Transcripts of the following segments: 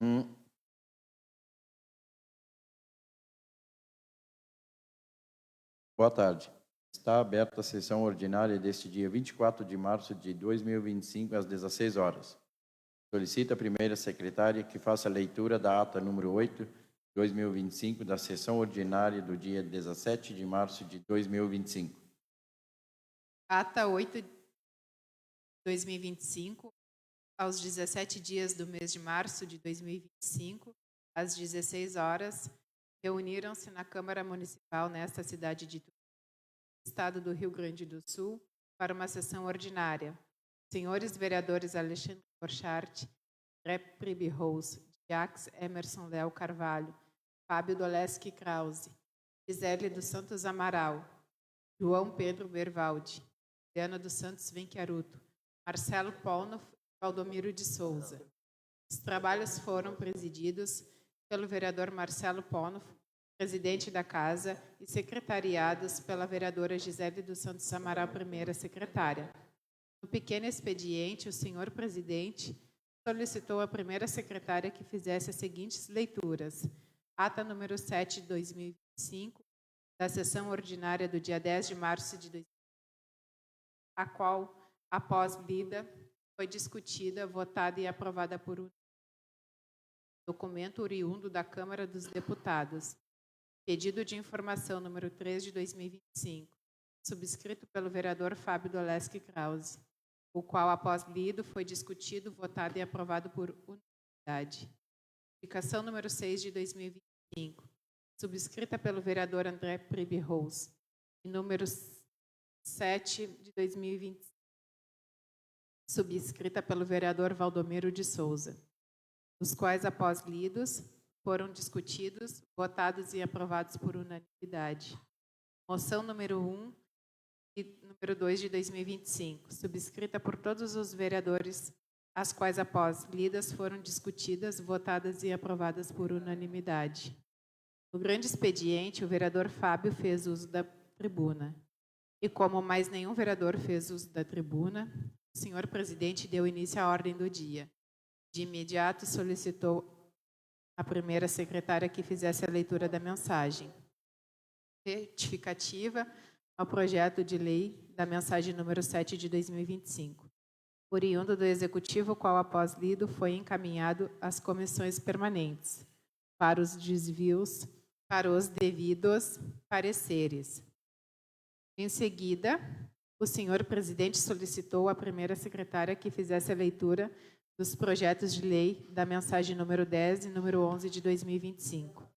Hum. Boa tarde. Está aberta a sessão ordinária deste dia 24 de março de 2025, às 16 horas. Solicita a primeira secretária que faça a leitura da ata número 8, 2025, da sessão ordinária do dia 17 de março de 2025. Ata 8 de 2025, aos 17 dias do mês de março de 2025, às 16 horas, reuniram-se na Câmara Municipal nesta cidade de Tubarão, Estado do Rio Grande do Sul, para uma sessão ordinária. Senhores vereadores Alexandre Borchardt, Rep. Pribe Rose, Jacques Emerson Léo Carvalho, Fábio Doleski Krause, Gisele dos Santos Amaral, João Pedro Bervaldi, Diana dos Santos Venchiaruto, Marcelo Polnoff e Valdomiro de Souza. Os trabalhos foram presididos pelo vereador Marcelo Polnoff, presidente da Casa, e secretariados pela vereadora Gisele dos Santos Amaral, primeira secretária. No pequeno expediente, o senhor presidente solicitou à primeira secretária que fizesse as seguintes leituras. Ata número 7 de 2025, da sessão ordinária do dia 10 de março de 2025, a qual, após lida, foi discutida, votada e aprovada por unanimidade. Documento oriundo da Câmara dos Deputados. Pedido de informação número 3 de 2025, subscrito pelo vereador Fábio Doleski Krause, o qual, após lido, foi discutido, votado e aprovado por unanimidade. Indicação número 6 de 2025, subscrita pelo vereador André Pribe Rose, e número 7 de 2025, subscrita pelo vereador Valdomiro de Souza, os quais, após lidos, foram discutidos, votados e aprovados por unanimidade. Moção número 1 e número 2 de 2025, subscrita por todos os vereadores, as quais, após lidas, foram discutidas, votadas e aprovadas por unanimidade. No grande expediente, o vereador Fábio fez uso da tribuna. E como mais nenhum vereador fez uso da tribuna, o senhor presidente deu início à ordem do dia. De imediato, solicitou a primeira secretária que fizesse a leitura da mensagem retificativa ao projeto de lei da mensagem número 7 de 2025, oriundo do Executivo, qual, após lido, foi encaminhado às comissões permanentes para os desvios, para os devidos pareceres. Em seguida, o senhor presidente solicitou à primeira secretária que fizesse a leitura dos projetos de lei da mensagem número 10 e número 11 de 2025,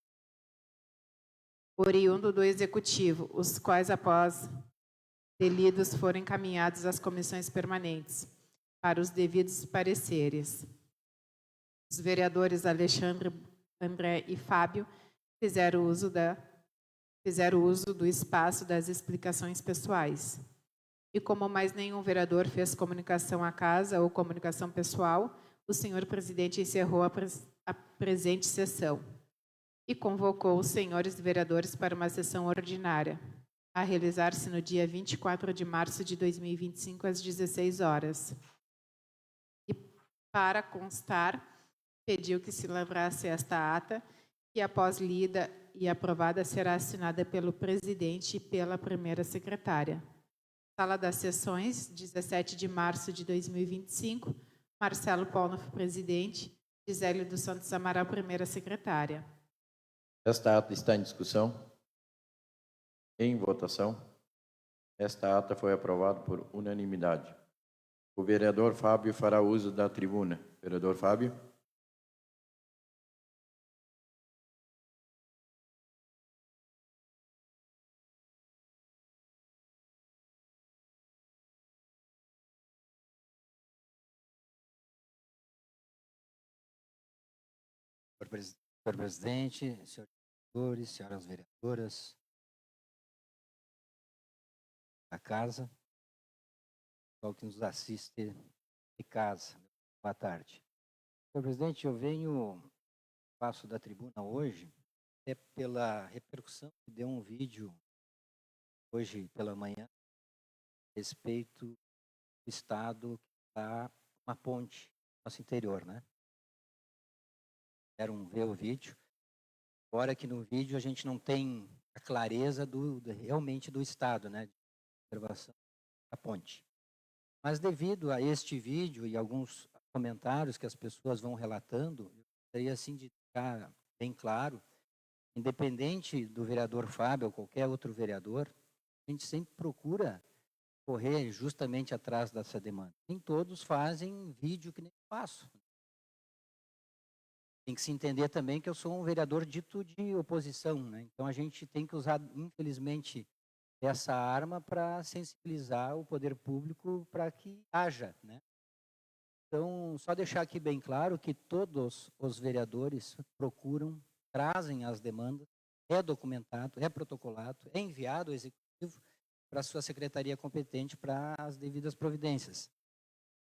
oriundo do Executivo, os quais, após lidos, foram encaminhados às comissões permanentes para os devidos pareceres. Os vereadores Alexandre, André e Fábio fizeram uso do espaço das explicações pessoais. E como mais nenhum vereador fez comunicação à casa ou comunicação pessoal, o senhor presidente encerrou a presente sessão e convocou os senhores vereadores para uma sessão ordinária, a realizar-se no dia 24 de março de 2025, às 16 horas. E, para constar, pediu que se lavrasse esta ata, que, após lida e aprovada, será assinada pelo presidente e pela primeira secretária. Sala das Sessões, 17 de março de 2025, Marcelo Polnoff, presidente, Gisele dos Santos Amaral, primeira secretária. Esta ata está em discussão. Em votação. Esta ata foi aprovada por unanimidade. O vereador Fábio fará uso da tribuna. Vereador Fábio. Senhor presidente, senhores vereadores, senhoras vereadoras da casa, pessoal que nos assiste de casa, boa tarde. Senhor presidente, passo da tribuna hoje, é pela repercussão que deu um vídeo hoje pela manhã a respeito do estado que está uma ponte no nosso interior, né? puderam ver o vídeo. Agora que no vídeo a gente não tem a clareza realmente do estado, né, de observação da ponte. Mas devido a este vídeo e alguns comentários que as pessoas vão relatando, eu gostaria assim de deixar bem claro, independente do vereador Fábio ou qualquer outro vereador, a gente sempre procura correr justamente atrás dessa demanda. Nem todos fazem vídeo que nem eu faço. Tem que se entender também que eu sou um vereador dito de oposição, né? Então a gente tem que usar, infelizmente, essa arma para sensibilizar o poder público para que haja, né? Então, só deixar aqui bem claro que todos os vereadores procuram, trazem as demandas, é documentado, é protocolado, é enviado ao executivo para a sua secretaria competente para as devidas providências.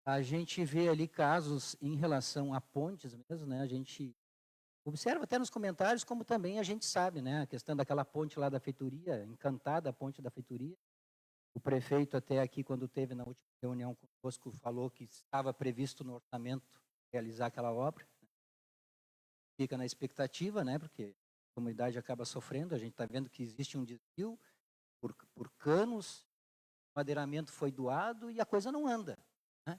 A gente vê ali casos em relação a pontes mesmo, né? A gente observa até nos comentários, como também a gente sabe, né? A questão daquela ponte lá da feitoria, encantada a ponte da feitoria. O prefeito até aqui, quando teve na última reunião conosco, falou que estava previsto no orçamento realizar aquela obra. Fica na expectativa, né? Porque a comunidade acaba sofrendo, a gente está vendo que existe um desvio por canos, o madeiramento foi doado e a coisa não anda. Né?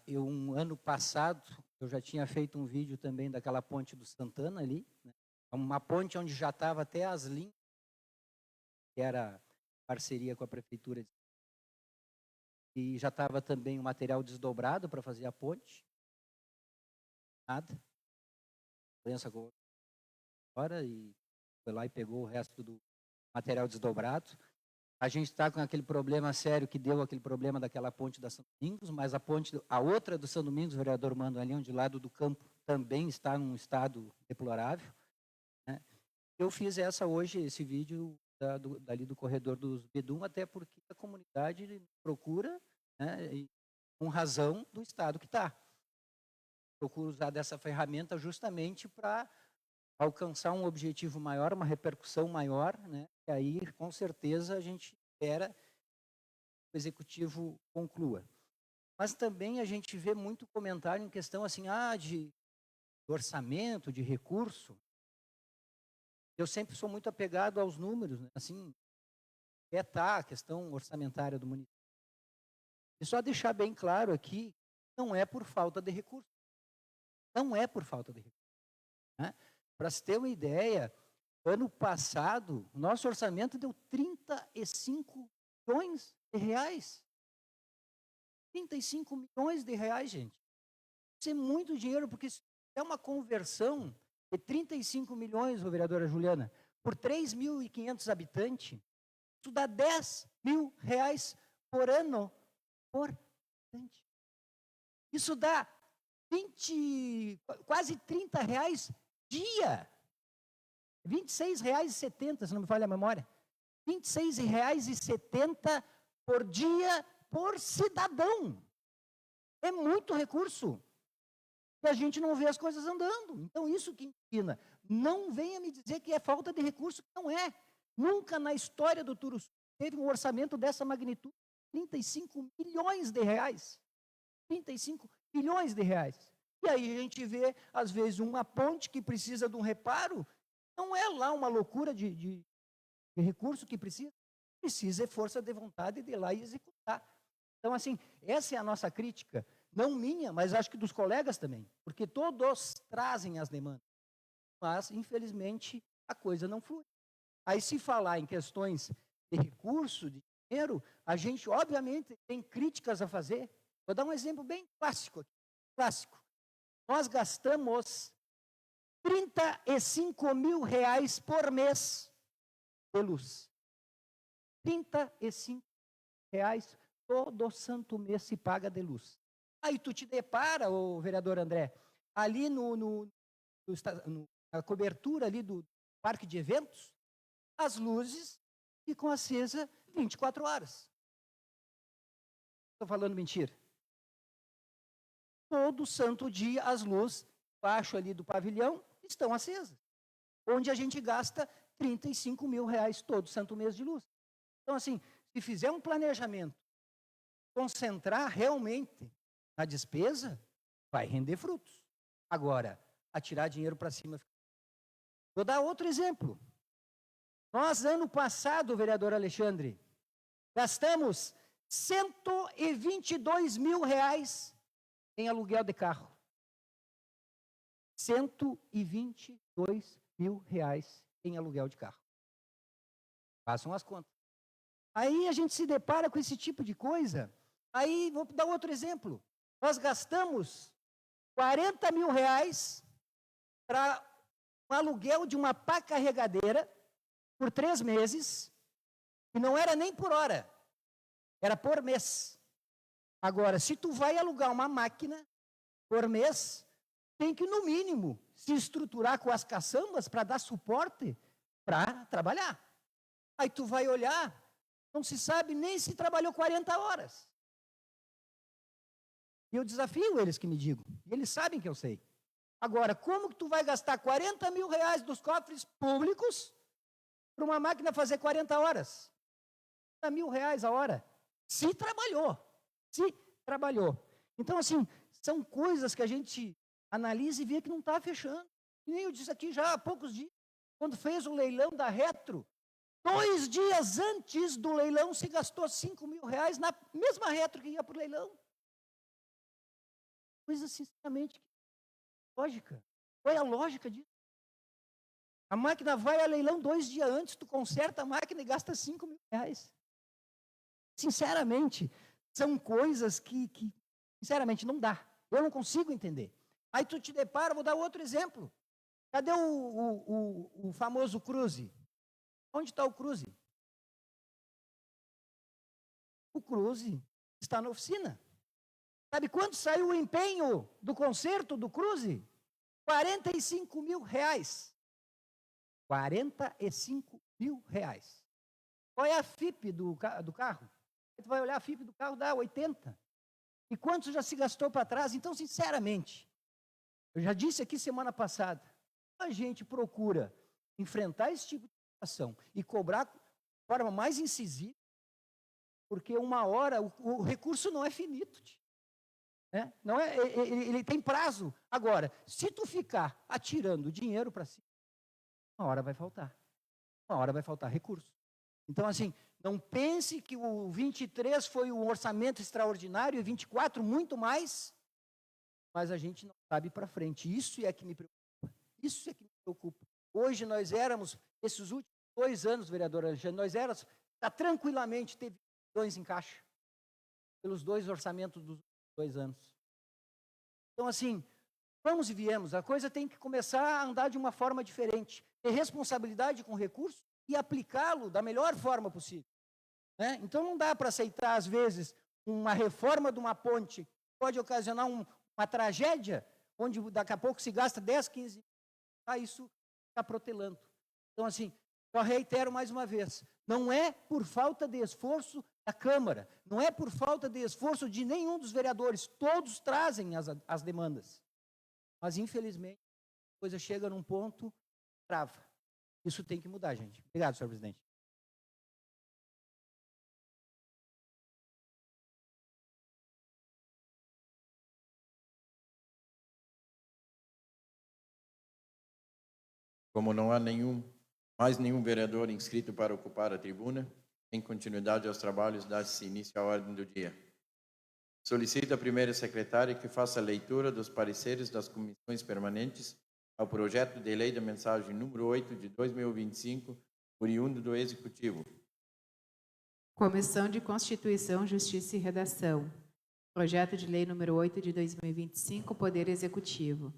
Um ano passado, eu já tinha feito um vídeo também daquela ponte do Santana ali, né? Uma ponte onde já estava até as linhas, que era parceria com a prefeitura, e já estava também o material desdobrado para fazer a ponte. Nada. A imprensa agora e foi lá e pegou o resto do material desdobrado. A gente está com aquele problema sério que deu aquele problema daquela ponte da São Domingos, mas a outra do São Domingos, o vereador Mando ali, onde lado do campo, também está num estado deplorável. Né? Eu fiz esse vídeo dali do corredor dos Bedum, até porque a comunidade procura, né, com razão do estado que está. Procuro usar dessa ferramenta justamente para alcançar um objetivo maior, uma repercussão maior, né? E aí, com certeza, a gente espera que o executivo conclua. Mas também a gente vê muito comentário em questão assim, de orçamento, de recurso. Eu sempre sou muito apegado aos números, né? Assim, a questão orçamentária do município. E só deixar bem claro aqui, não é por falta de recurso. Não é por falta de recurso. Né? Para se ter uma ideia, ano passado, o nosso orçamento deu 35 milhões de reais. 35 milhões de reais, gente. Isso é muito dinheiro, porque é uma conversão de 35 milhões, vereadora Juliana, por 3.500 habitantes. Isso dá 10 mil reais por ano por habitante. Isso dá quase 30 reais dia. R$ 26,70, se não me falha a memória. R$ 26,70 por dia por cidadão. É muito recurso. E a gente não vê as coisas andando. Então, isso que ensina. Não venha me dizer que é falta de recurso, que não é. Nunca na história do Turuçu teve um orçamento dessa magnitude. 35 milhões de reais. 35 milhões de reais. E aí a gente vê, às vezes, uma ponte que precisa de um reparo. Não é lá uma loucura de recurso que precisa. Precisa é força de vontade de ir lá e executar. Então, assim, essa é a nossa crítica. Não minha, mas acho que dos colegas também. Porque todos trazem as demandas. Mas, infelizmente, a coisa não flui. Aí, se falar em questões de recurso, de dinheiro, a gente, obviamente, tem críticas a fazer. Vou dar um exemplo bem clássico aqui. Clássico. Nós gastamos 35 mil reais por mês de luz. 35 reais todo santo mês se paga de luz. Aí tu te depara, o vereador André, ali na cobertura ali do parque de eventos, as luzes ficam acesas 24 horas. Estou falando mentira. Todo santo dia as luzes embaixo ali do pavilhão estão acesas. Onde a gente gasta 35 mil reais todo santo mês de luz. Então, assim, se fizer um planejamento, concentrar realmente na despesa, vai render frutos. Agora, a tirar dinheiro para cima. Vou dar outro exemplo. Nós, ano passado, vereador Alexandre, gastamos R$122 mil em aluguel de carro. R$122 mil em aluguel de carro. Façam as contas. Aí a gente se depara com esse tipo de coisa. Aí, vou dar outro exemplo. Nós gastamos R$40 mil para um aluguel de uma pá carregadeira por 3 meses, e não era nem por hora, era por mês. Agora, se tu vai alugar uma máquina por mês, tem que, no mínimo, se estruturar com as caçambas para dar suporte para trabalhar. Aí tu vai olhar, não se sabe nem se trabalhou 40 horas. E eu desafio eles que me digam, e eles sabem que eu sei. Agora, como que tu vai gastar R$40 mil dos cofres públicos para uma máquina fazer 40 horas? R$40 mil a hora. Se trabalhou. Então, assim, são coisas que a gente analisa e vê que não está fechando. E nem eu disse aqui já há poucos dias, quando fez o leilão da Retro, 2 dias antes do leilão se gastou R$5 mil na mesma Retro que ia para o leilão. Coisa, sinceramente, lógica. Qual é a lógica disso? A máquina vai a leilão 2 dias antes, tu conserta a máquina e gasta R$5 mil. Sinceramente, são coisas que, sinceramente, não dá. Eu não consigo entender. Aí tu te depara, vou dar outro exemplo. Cadê o famoso cruze? Onde está o cruze? O cruze está na oficina. Sabe quanto saiu o empenho do conserto do cruze? R$45 mil. R$45 mil. Qual é a FIP do carro? Tu vai olhar a FIP do carro, dá 80. E quanto já se gastou para trás? Então, sinceramente, eu já disse aqui semana passada, a gente procura enfrentar esse tipo de situação e cobrar de forma mais incisiva, porque uma hora o recurso não é finito. Né? Não é, ele tem prazo. Agora, se tu ficar atirando dinheiro para cima, uma hora vai faltar. Uma hora vai faltar recurso. Então, assim, não pense que o 23 foi um orçamento extraordinário e 24 muito mais, mas a gente não sabe para frente. Isso é que me preocupa. Isso é que me preocupa. Hoje nós éramos, esses últimos 2 anos, vereador Alexandre, nós éramos, tranquilamente, teve milhões em caixa, pelos 2 orçamentos dos 2 anos. Então, assim, vamos e viemos. A coisa tem que começar a andar de uma forma diferente. Ter responsabilidade com o recurso e aplicá-lo da melhor forma possível. Né? Então, não dá para aceitar, às vezes, uma reforma de uma ponte que pode ocasionar uma tragédia, onde daqui a pouco se gasta 10, 15 mil, isso está protelando. Então, assim, só reitero mais uma vez, não é por falta de esforço da Câmara, não é por falta de esforço de nenhum dos vereadores, todos trazem as demandas. Mas, infelizmente, a coisa chega num ponto, trava. Isso tem que mudar, gente. Obrigado, senhor presidente. Como não há mais nenhum vereador inscrito para ocupar a tribuna, em continuidade aos trabalhos, dá-se início à ordem do dia. Solicito a primeira secretária que faça a leitura dos pareceres das comissões permanentes ao projeto de lei da mensagem número 8 de 2025, oriundo do Executivo. Comissão de Constituição, Justiça e Redação. Projeto de lei número 8 de 2025, Poder Executivo.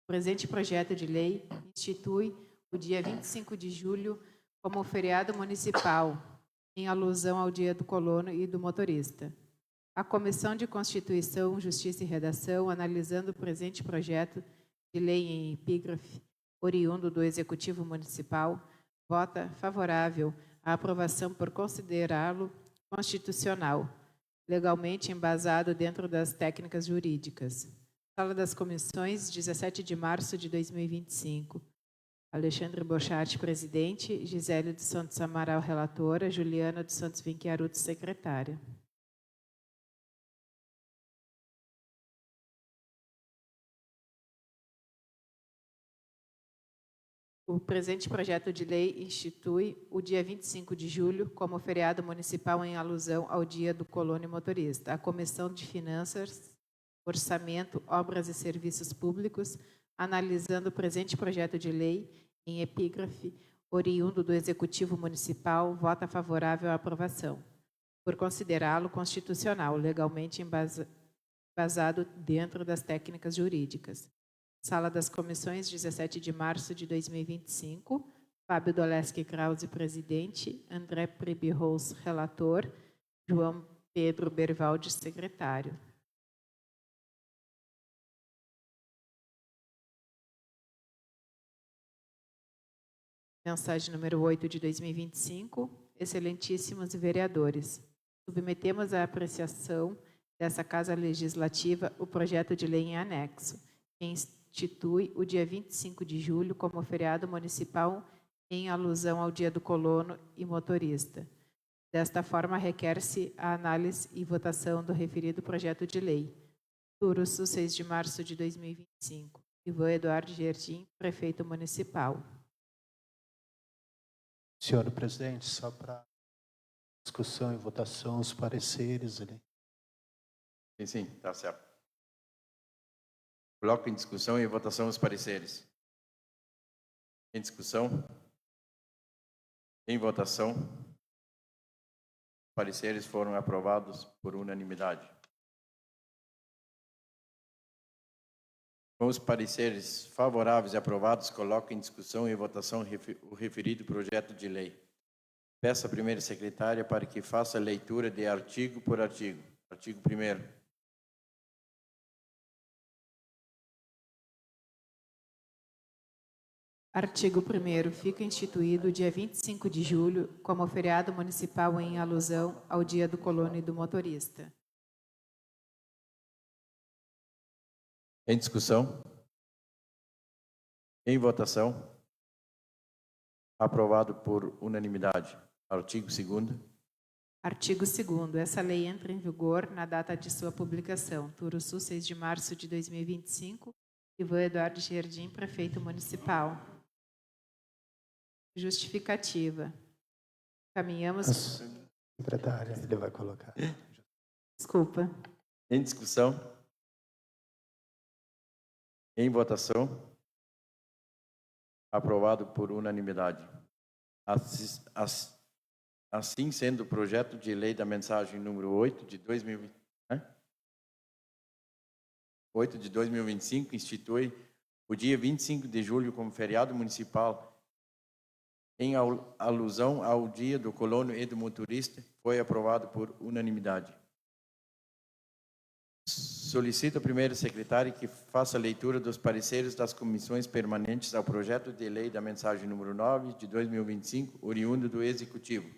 O presente projeto de lei institui o dia 25 de julho como feriado municipal, em alusão ao Dia do Colono e do Motorista. A Comissão de Constituição, Justiça e Redação, analisando o presente projeto de lei em epígrafe, oriundo do Executivo Municipal, vota favorável à aprovação por considerá-lo constitucional, legalmente embasado dentro das técnicas jurídicas. Sala das Comissões, 17 de março de 2025. Alexandre Bochart, presidente, Gisele dos Santos Amaral, relatora, Juliana dos Santos Vinquiaruto, secretária. O presente projeto de lei institui o dia 25 de julho como feriado municipal em alusão ao Dia do Colono e Motorista. A Comissão de Finanças, Orçamento, Obras e Serviços Públicos, analisando o presente projeto de lei em epígrafe oriundo do Executivo Municipal, vota favorável à aprovação, por considerá-lo constitucional, legalmente embasado dentro das técnicas jurídicas. Sala das Comissões, 17 de março de 2025. Fábio Doleski Krause, presidente. André Pribirros, relator. João Pedro Bervaldi, secretário. Mensagem número 8 de 2025. Excelentíssimos vereadores, submetemos à apreciação dessa Casa Legislativa o projeto de lei em anexo, que institui o dia 25 de julho como feriado municipal em alusão ao Dia do Colono e Motorista. Desta forma, requer-se a análise e votação do referido projeto de lei. Turuçu, 6 de março de 2025. Ivan Eduardo Gerdim, prefeito municipal. Senhor presidente, só para discussão e votação, os pareceres ali. Sim, tá certo. Coloco em discussão e votação os pareceres. Em discussão. Em votação. Os pareceres foram aprovados por unanimidade. Com os pareceres favoráveis e aprovados, coloco em discussão e votação o referido projeto de lei. Peço à primeira secretária para que faça a leitura de artigo por artigo. Artigo 1º. Artigo 1º. Fica instituído o dia 25 de julho como feriado municipal em alusão ao Dia do Colono e do Motorista. Em discussão. Em votação. Aprovado por unanimidade. Artigo 2º. Artigo 2º. Essa lei entra em vigor na data de sua publicação. Turuçu, 6 de março de 2025. Ivan Eduardo Gerdim, prefeito municipal. Justificativa. Caminhamos... Secretária, ele vai colocar. Desculpa. Em discussão. Em votação. Aprovado por unanimidade. Assim sendo, o projeto de lei da mensagem número 8 de 2025 institui o dia 25 de julho como feriado municipal em alusão ao Dia do Colono e do Motorista, foi aprovado por unanimidade. Solicito a primeira secretária que faça a leitura dos pareceres das comissões permanentes ao projeto de lei da mensagem número 9 de 2025, oriundo do Executivo.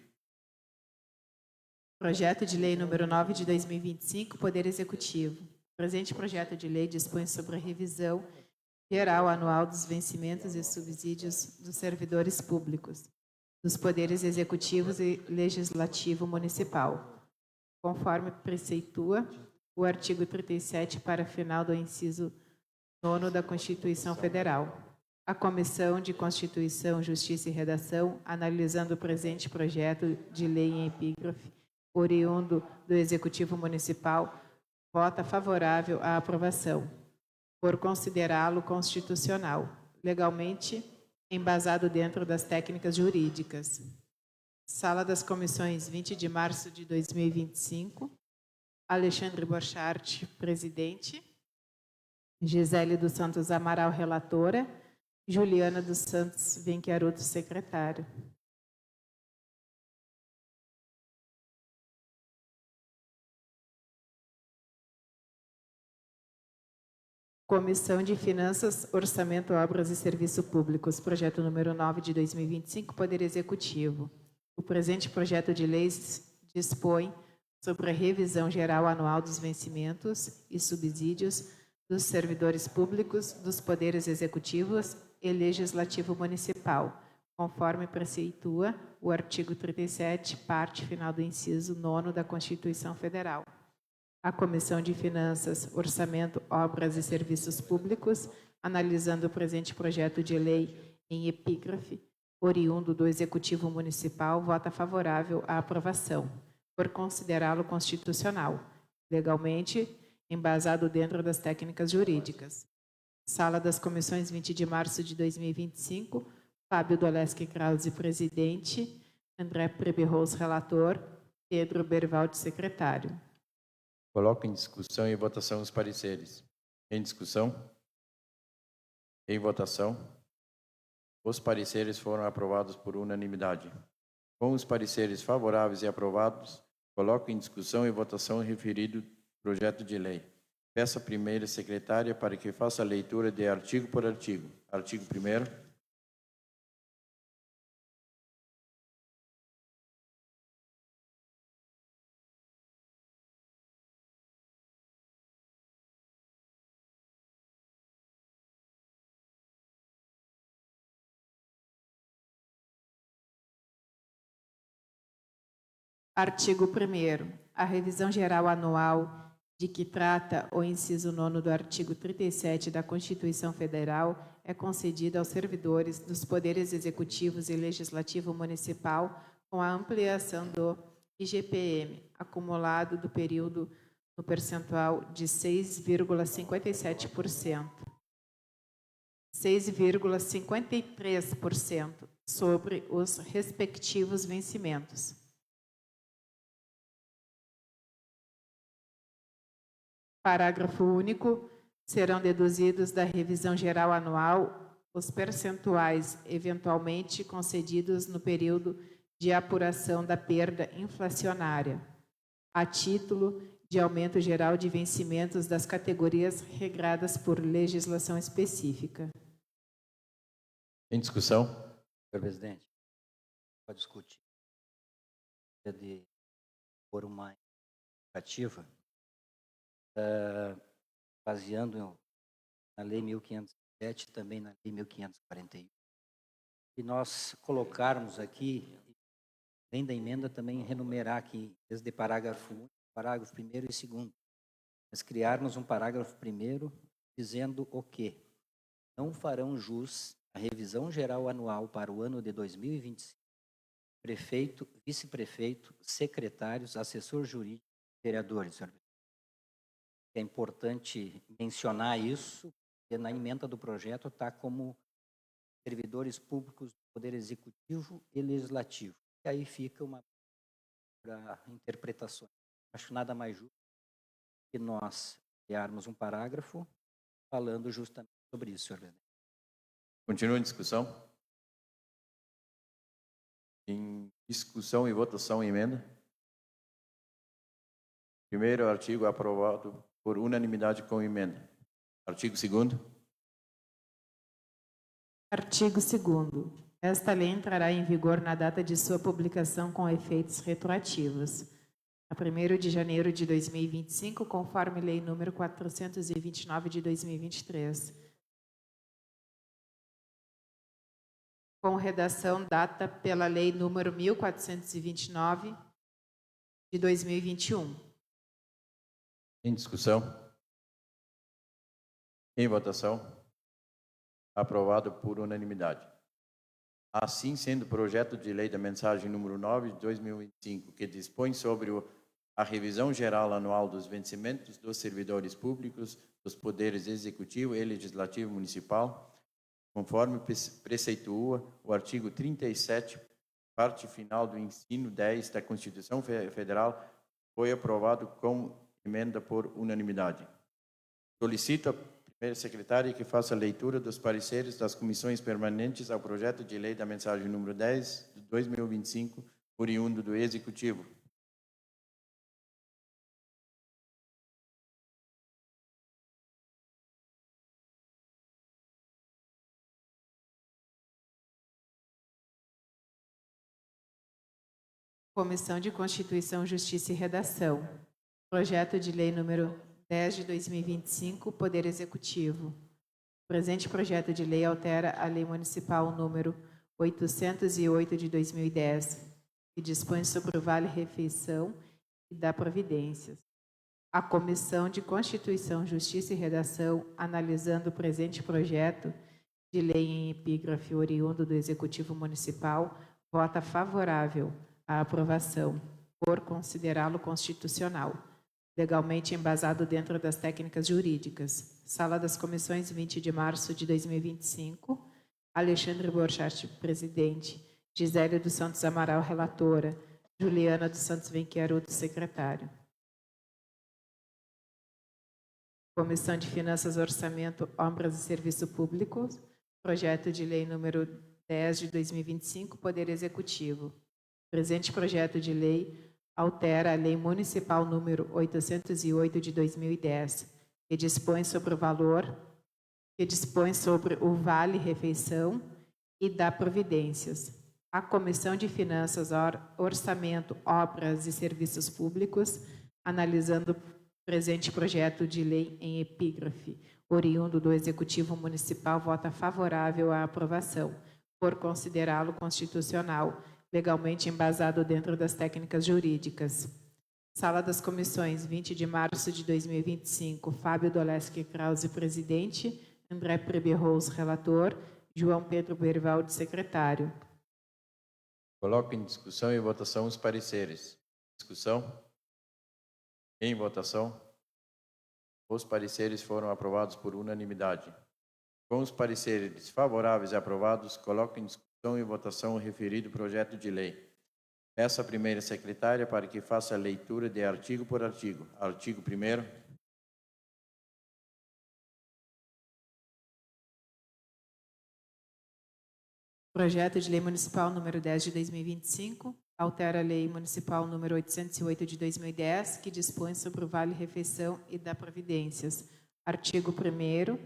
Projeto de lei número 9 de 2025, Poder Executivo. O presente projeto de lei dispõe sobre a revisão geral anual dos vencimentos e subsídios dos servidores públicos, dos poderes executivos e legislativo municipal, conforme preceitua o artigo 37, para final do inciso 9º da Constituição Federal. A Comissão de Constituição, Justiça e Redação, analisando o presente projeto de lei em epígrafe, oriundo do Executivo Municipal, vota favorável à aprovação, por considerá-lo constitucional, legalmente embasado dentro das técnicas jurídicas. Sala das Comissões, 20 de março de 2025. Alexandre Borchardt, presidente. Gisele dos Santos Amaral, relatora. Juliana dos Santos Venchiaruto, secretário. Comissão de Finanças, Orçamento, Obras e Serviços Públicos, projeto número 9 de 2025, Poder Executivo. O presente projeto de lei dispõe sobre a revisão geral anual dos vencimentos e subsídios dos servidores públicos, dos poderes executivos e legislativo municipal, conforme preceitua o artigo 37, parte final do inciso 9º da Constituição Federal. A Comissão de Finanças, Orçamento, Obras e Serviços Públicos, analisando o presente projeto de lei em epígrafe, oriundo do Executivo Municipal, vota favorável à aprovação, por considerá-lo constitucional, legalmente embasado dentro das técnicas jurídicas. Sala das Comissões, 20 de março de 2025, Fábio Doleschi Krause, presidente, André Preberros, relator, Pedro Bervaldi, secretário. Coloco em discussão e votação os pareceres. Em discussão? Em votação? Os pareceres foram aprovados por unanimidade. Com os pareceres favoráveis e aprovados, coloco em discussão e votação o referido projeto de lei. Peço à primeira secretária para que faça a leitura de artigo por artigo. Artigo 1º. Artigo 1º. A revisão geral anual de que trata o inciso 9º do artigo 37 da Constituição Federal é concedida aos servidores dos poderes executivos e legislativo municipal com a ampliação do IGPM acumulado do período no percentual de 6,57%. 6,53% sobre os respectivos vencimentos. Parágrafo único. Serão deduzidos da revisão geral anual os percentuais eventualmente concedidos no período de apuração da perda inflacionária, a título de aumento geral de vencimentos das categorias regradas por legislação específica. Em discussão? Senhor presidente, pode discutir de por uma iniciativa baseando na Lei 1507 também na Lei 1541. E nós colocarmos aqui, além da emenda, também renumerar aqui, desde parágrafo 1, parágrafo 1º e 2º, mas criarmos um parágrafo 1º dizendo o quê? Não farão jus à revisão geral anual para o ano de 2025, prefeito, vice-prefeito, secretários, assessor jurídico, vereadores, senhor. É importante mencionar isso, porque na emenda do projeto está como servidores públicos do Poder Executivo e Legislativo. E aí fica uma interpretação. Acho nada mais justo que nós criarmos um parágrafo falando justamente sobre isso, senhor presidente. Continua em discussão? Em discussão e votação, emenda. Primeiro artigo aprovado por unanimidade com emenda. Artigo 2º. Artigo 2º. Esta lei entrará em vigor na data de sua publicação com efeitos retroativos. A 1º de janeiro de 2025, conforme Lei nº 429 de 2023. Com redação data pela Lei nº 1429 de 2021. Em discussão? Em votação? Aprovado por unanimidade. Assim sendo, o projeto de lei da mensagem número 9 de 2025, que dispõe sobre a revisão geral anual dos vencimentos dos servidores públicos, dos poderes executivo e legislativo municipal, conforme preceitua o artigo 37, parte final do inciso 10 da Constituição Federal, foi aprovado com emenda por unanimidade. Solicito à primeira secretária que faça a leitura dos pareceres das comissões permanentes ao projeto de lei da mensagem número 10 de 2025, oriundo do Executivo. Comissão de Constituição, Justiça e Redação. Projeto de Lei número 10 de 2025, Poder Executivo. O presente projeto de lei altera a Lei Municipal número 808 de 2010, que dispõe sobre o Vale-Refeição e dá providências. A Comissão de Constituição, Justiça e Redação, analisando o presente projeto, de lei em epígrafe oriundo do Executivo Municipal, vota favorável à aprovação, por considerá-lo constitucional, legalmente embasado dentro das técnicas jurídicas. Sala das Comissões, 20 de março de 2025. Alexandre Borchardt, presidente. Gisele dos Santos Amaral, relatora. Juliana dos Santos Venquiaruto, secretário. Comissão de Finanças, Orçamento, Obras e Serviço Público. Projeto de lei número 10 de 2025, Poder Executivo. Presente projeto de lei altera a Lei Municipal número 808 de 2010, que dispõe sobre o Vale-Refeição e dá providências. A Comissão de Finanças, Orçamento, Obras e Serviços Públicos, analisando o presente projeto de lei em epígrafe, oriundo do Executivo Municipal, vota favorável à aprovação, por considerá-lo constitucional, legalmente embasado dentro das técnicas jurídicas. Sala das Comissões, 20 de março de 2025, Fábio Doleschi Krause, presidente, André Preberrous, relator, João Pedro Bervaldi, secretário. Coloco em discussão e votação os pareceres. Discussão? Em votação? Os pareceres foram aprovados por unanimidade. Com os pareceres favoráveis e aprovados, coloco em discussão e votação o referido projeto de lei. Peço à primeira secretária para que faça a leitura de artigo por artigo. Artigo 1º. Projeto de Lei Municipal número 10 de 2025 altera a Lei Municipal número 808 de 2010, que dispõe sobre o Vale-Refeição e dá providências. Artigo 1º,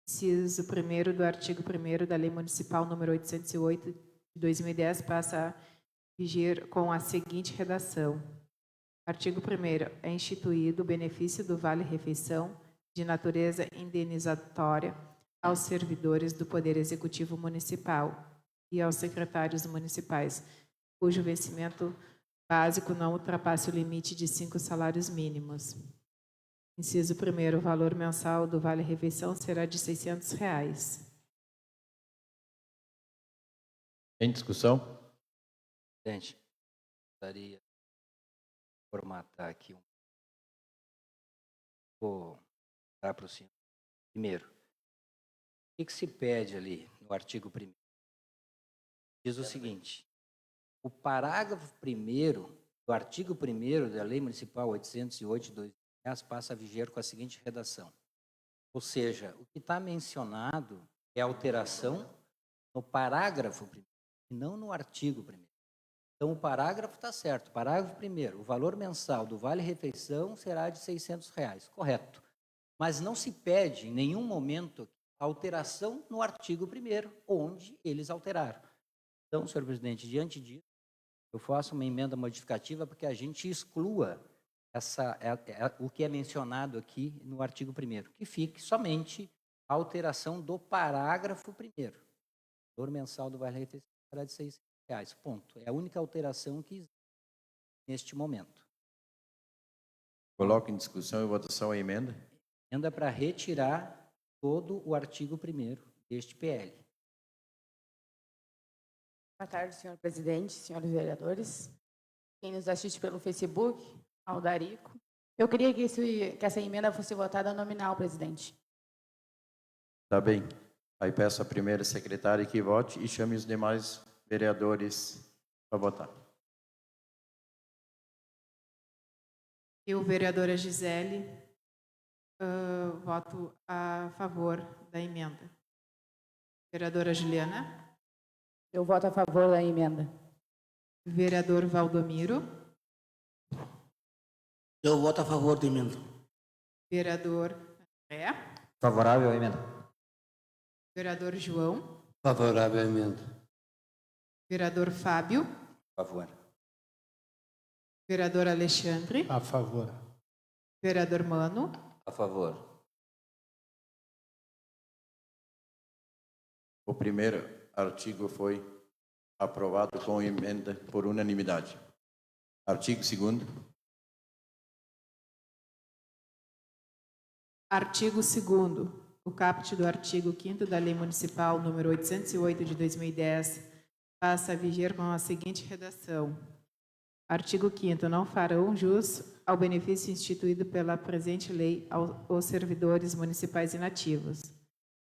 inciso 1º do artigo 1º da Lei Municipal número 808 de 2010 passa a vigir com a seguinte redação. Artigo 1º. É instituído o benefício do Vale-Refeição de natureza indenizatória aos servidores do Poder Executivo Municipal e aos secretários municipais, cujo vencimento básico não ultrapasse o limite de 5 salários mínimos. Inciso 1º, o valor mensal do Vale-Refeição será de R$ 600. Em discussão? Presidente, gostaria de formatar aqui vou dar para o senhor. Primeiro, o que se pede ali no artigo 1º? Diz o seguinte: o parágrafo 1º do artigo 1º da Lei Municipal 808 de 2010 passa a viger com a seguinte redação. Ou seja, o que está mencionado é alteração no parágrafo 1º e não no artigo 1º. Então, o parágrafo está certo. Parágrafo 1º, o valor mensal do Vale-Refeição será de R$ 600, correto. Mas não se pede em nenhum momento alteração no artigo 1º, onde eles alteraram. Então, senhor presidente, diante disso, eu faço uma emenda modificativa para que a gente exclua o que é mencionado aqui no artigo 1º, que fique somente a alteração do parágrafo 1º. O valor mensal do Vale-Refeição será de R$ 600, ponto. É a única alteração que existe neste momento. Coloco em discussão e votação a emenda. Emenda para retirar todo o artigo 1º deste PL. Boa tarde, senhor presidente, senhores vereadores. Quem nos assiste pelo Facebook, Aldarico. Eu queria que essa emenda fosse votada nominal, presidente. Tá bem. Aí peço à primeira secretária que vote e chame os demais vereadores para votar. Eu, vereadora Gisele, voto a favor da emenda. Vereadora Juliana? Eu voto a favor da emenda. Vereador Valdomiro? Eu voto a favor da emenda. Vereador André? Favorável à emenda. Vereador João? Favorável à emenda. Vereador Fábio? Favor. Vereador Alexandre? A favor. Vereador Mano? A favor. O primeiro artigo foi aprovado com emenda por unanimidade. Artigo 2º. Artigo 2º. o caput do artigo 5º da Lei Municipal número 808 de 2010 passa a viger com a seguinte redação. Artigo 5º. Não farão jus ao benefício instituído pela presente lei aos servidores municipais inativos,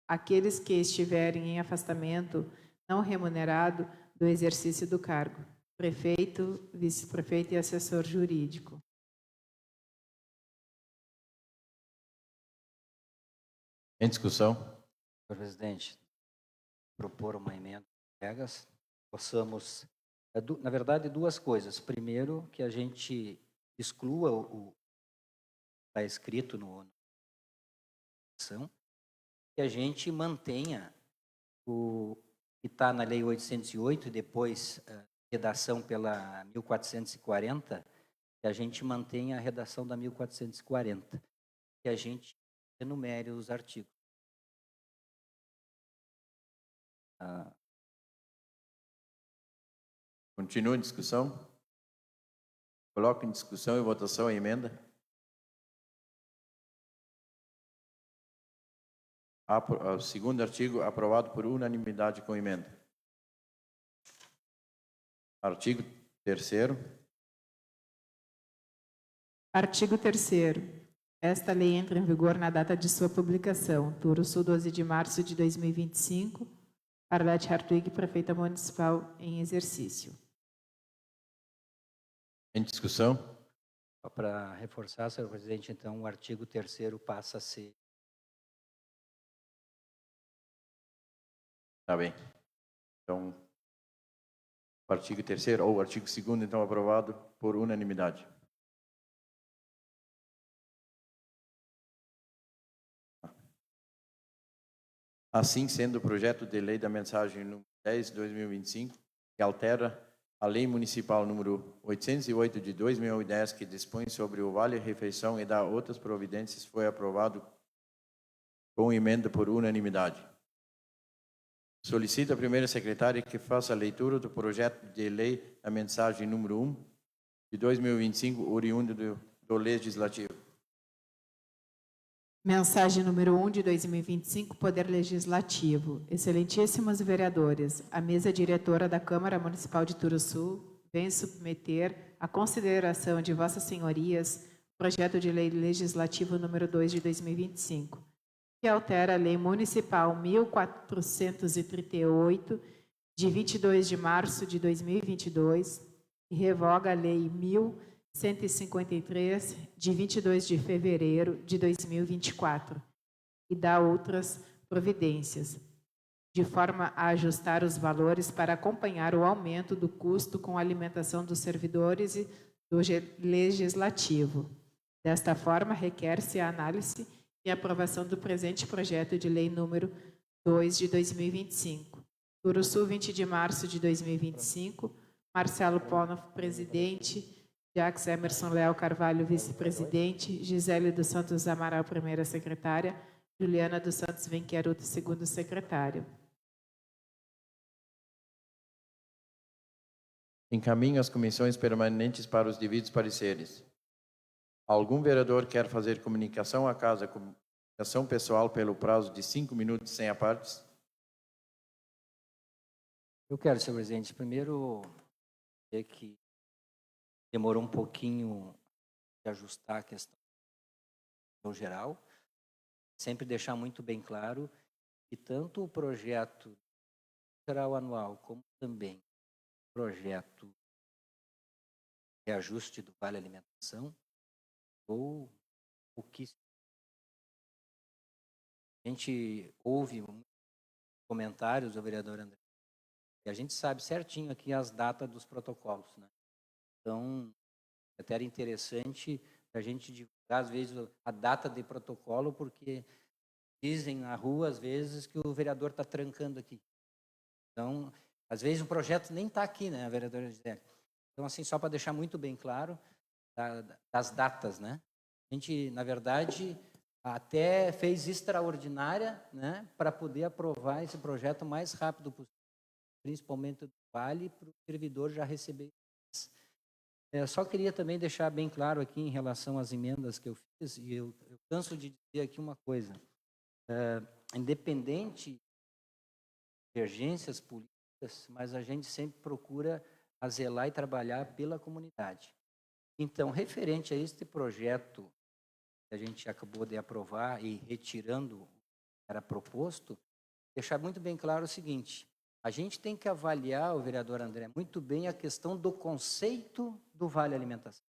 aqueles que estiverem em afastamento não remunerado do exercício do cargo, prefeito, vice-prefeito e assessor jurídico. Em discussão? Senhor presidente, propor uma emenda, colegas, possamos, na verdade, duas coisas. Primeiro, que a gente exclua o que está escrito na ação, que a gente mantenha o que está na Lei 808 e depois redação pela 1440, que a gente mantenha a redação da 1440, que a gente enumere os artigos. Continua em discussão? Coloco em discussão e votação a emenda. O segundo artigo aprovado por unanimidade com emenda. Artigo 3º. Artigo 3º. Esta lei entra em vigor na data de sua publicação. Turuçu, 12 de março de 2025. Arlete Hartwig, prefeita municipal em exercício. Em discussão? Só para reforçar, senhor presidente, então o artigo 3º passa a ser. Tá bem. Então, o artigo 3º ou o artigo 2º, então, aprovado por unanimidade. Assim sendo, o projeto de lei da mensagem número 10 de 2025, que altera a Lei Municipal número 808 de 2010, que dispõe sobre o vale-refeição e dá outras providências, foi aprovado com emenda por unanimidade. Solicito a primeira secretária que faça a leitura do projeto de lei da mensagem número 1 de 2025, oriundo do Legislativo. Mensagem número 1 de 2025, Poder Legislativo. Excelentíssimos vereadores, a mesa diretora da Câmara Municipal de Turuçu vem submeter à consideração de vossas senhorias o projeto de lei legislativo número 2 de 2025, que altera a Lei Municipal 1438, de 22 de março de 2022, e revoga a Lei 1153, de 22 de fevereiro de 2024, e dá outras providências, de forma a ajustar os valores para acompanhar o aumento do custo com a alimentação dos servidores e do Legislativo. Desta forma, requer-se a análise e aprovação do presente projeto de lei número 2 de 2025. Turuçu, 20 de março de 2025, Marcelo Pono, presidente, Jacques Emerson Leal Carvalho, vice-presidente, Gisele dos Santos Amaral, primeira secretária, Juliana dos Santos Venquiaruto, segundo secretário. Encaminho as comissões permanentes para os devidos pareceres. Algum vereador quer fazer comunicação à casa, comunicação pessoal pelo prazo de 5 minutos sem apartes? Eu quero, senhor presidente, primeiro dizer que demorou um pouquinho de ajustar a questão no geral, sempre deixar muito bem claro que tanto o projeto geral anual como também o projeto de ajuste do Vale Alimentação ou o que a gente ouve comentários do vereador André, e a gente sabe certinho aqui as datas dos protocolos, né? Então, até era interessante a gente divulgar, às vezes, a data de protocolo, porque dizem na rua, às vezes, que o vereador está trancando aqui. Então, às vezes, o projeto nem está aqui, né, a vereadora Gisele? Então, assim, só para deixar muito bem claro das datas, né? A gente, na verdade, até fez extraordinária, né, para poder aprovar esse projeto o mais rápido possível, principalmente do Vale, para o servidor já receber. Só queria também deixar bem claro aqui em relação às emendas que eu fiz, e eu canso de dizer aqui uma coisa. independente de divergências políticas, mas a gente sempre procura zelar e trabalhar pela comunidade. Então, referente a este projeto que a gente acabou de aprovar e retirando o que era proposto, deixar muito bem claro o seguinte: a gente tem que avaliar, o vereador André, muito bem a questão do conceito do Vale Alimentação.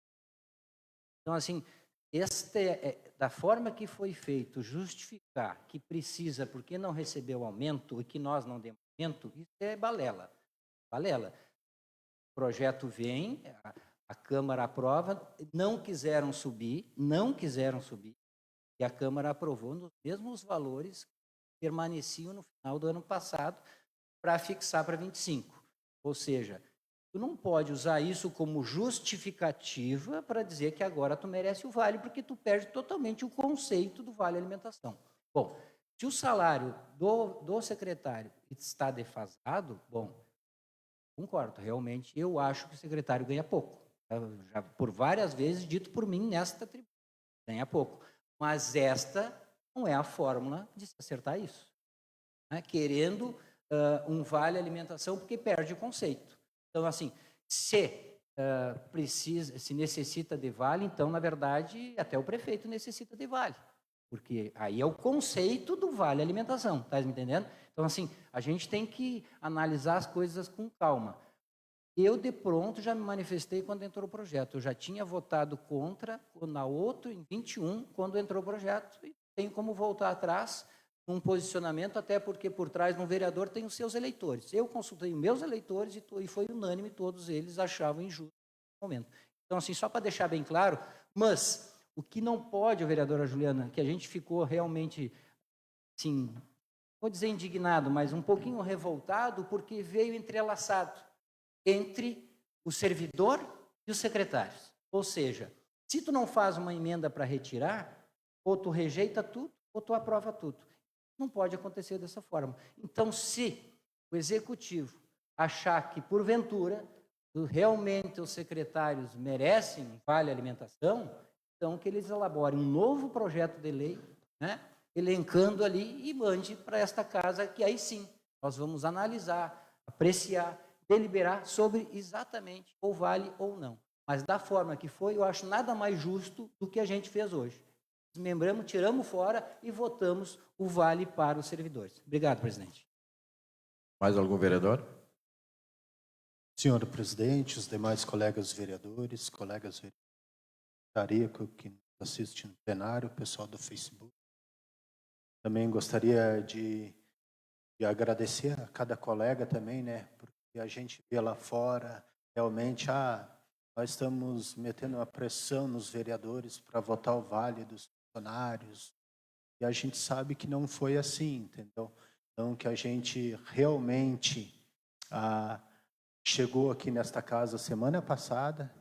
Então, assim, da forma que foi feito, justificar que precisa, porque não recebeu aumento e que nós não demos aumento, isso é balela. Balela. O projeto vem, a Câmara aprova, não quiseram subir, e a Câmara aprovou nos mesmos valores que permaneciam no final do ano passado para fixar para 25. Ou seja, tu não pode usar isso como justificativa para dizer que agora tu merece o vale, porque tu perde totalmente o conceito do vale alimentação. Bom, se o salário do secretário está defasado, bom, concordo, realmente eu acho que o secretário ganha pouco. Já por várias vezes dito por mim nesta tribuna, ganha pouco. Mas esta não é a fórmula de se acertar isso. Né? Querendo um vale alimentação porque perde o conceito. Então, assim, se necessita de vale, então, na verdade, até o prefeito necessita de vale. Porque aí é o conceito do vale alimentação, tá me entendendo? Então, assim, a gente tem que analisar as coisas com calma. Eu, de pronto, já me manifestei quando entrou o projeto. Eu já tinha votado contra na outra, em 21, quando entrou o projeto, e tenho como voltar atrás num posicionamento, até porque por trás de um vereador tem os seus eleitores. Eu consultei meus eleitores e foi unânime, todos eles achavam injusto no momento. Então, assim, só para deixar bem claro, mas o que não pode, vereadora Juliana, que a gente ficou realmente, assim, vou dizer indignado, mas um pouquinho revoltado, porque veio entrelaçado entre o servidor e os secretários. Ou seja, se tu não faz uma emenda para retirar, ou tu rejeita tudo, ou tu aprova tudo. Não pode acontecer dessa forma. Então, se o executivo achar que, porventura, realmente os secretários merecem vale alimentação, então que eles elaborem um novo projeto de lei, né, elencando ali e mande para esta casa, que aí sim nós vamos analisar, apreciar, deliberar sobre exatamente ou vale ou não. Mas da forma que foi, eu acho nada mais justo do que a gente fez hoje. Desmembramos, tiramos fora e votamos o vale para os servidores. Obrigado, presidente. Mais algum vereador? Senhor presidente, os demais colegas vereadores, colegas Tarico, que nos assiste no plenário, o pessoal do Facebook. Também gostaria de agradecer a cada colega também, né? Porque a gente vê lá fora, realmente, nós estamos metendo uma pressão nos vereadores para votar o vale dos funcionários, e a gente sabe que não foi assim, entendeu? Então, que a gente realmente chegou aqui nesta casa semana passada.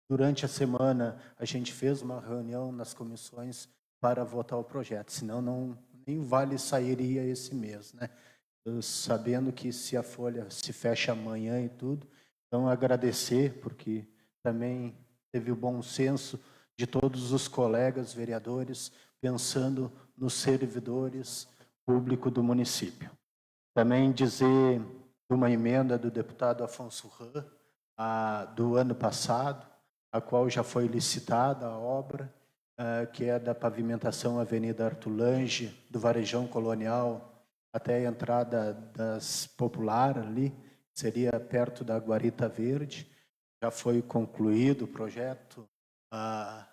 Durante a semana, a gente fez uma reunião nas comissões para votar o projeto, senão nem o vale sairia esse mês, né? Sabendo que se a folha se fecha amanhã e tudo, então agradecer, porque também teve o bom senso de todos os colegas vereadores, pensando nos servidores públicos do município. Também dizer uma emenda do deputado Afonso Rã, do ano passado, a qual já foi licitada a obra, que é da pavimentação Avenida Arthur Lange, do Varejão Colonial, até a entrada das Popular ali, seria perto da Guarita Verde. Já foi concluído o projeto, a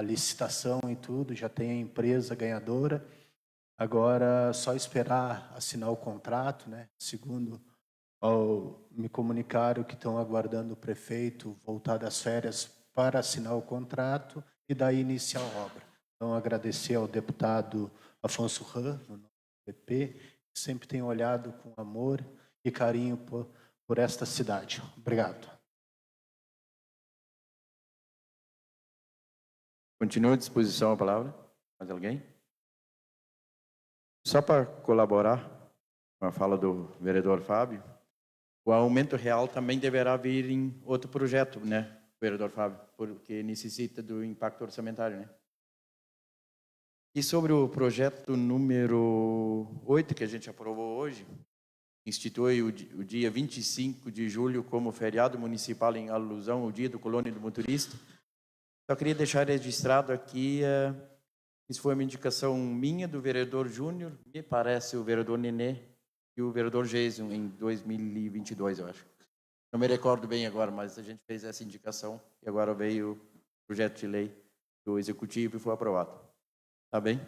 licitação e tudo, já tem a empresa ganhadora. Agora, só esperar assinar o contrato, né? Segundo me comunicaram que estão aguardando o prefeito voltar das férias para assinar o contrato e daí iniciar a obra. Então, agradecer ao deputado Afonso Rã, do PP, que sempre tem olhado com amor e carinho por esta cidade. Obrigado. Continua à disposição a palavra. Mais alguém? Só para colaborar com a fala do vereador Fábio, o aumento real também deverá vir em outro projeto, né, vereador Fábio? Porque necessita do impacto orçamentário, né? E sobre o projeto número 8, que a gente aprovou hoje, institui o dia 25 de julho como feriado municipal em alusão ao Dia do Colono e do Motorista. Só queria deixar registrado aqui, isso foi uma indicação minha, do vereador Júnior, me parece o vereador Nenê e o vereador Jason, em 2022, eu acho. Não me recordo bem agora, mas a gente fez essa indicação e agora veio o projeto de lei do Executivo e foi aprovado. Tá bem?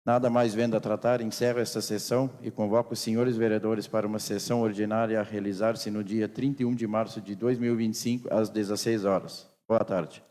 Nada mais vendo a tratar, encerro esta sessão e convoco os senhores vereadores para uma sessão ordinária a realizar-se no dia 31 de março de 2025, às 16 horas. Boa tarde.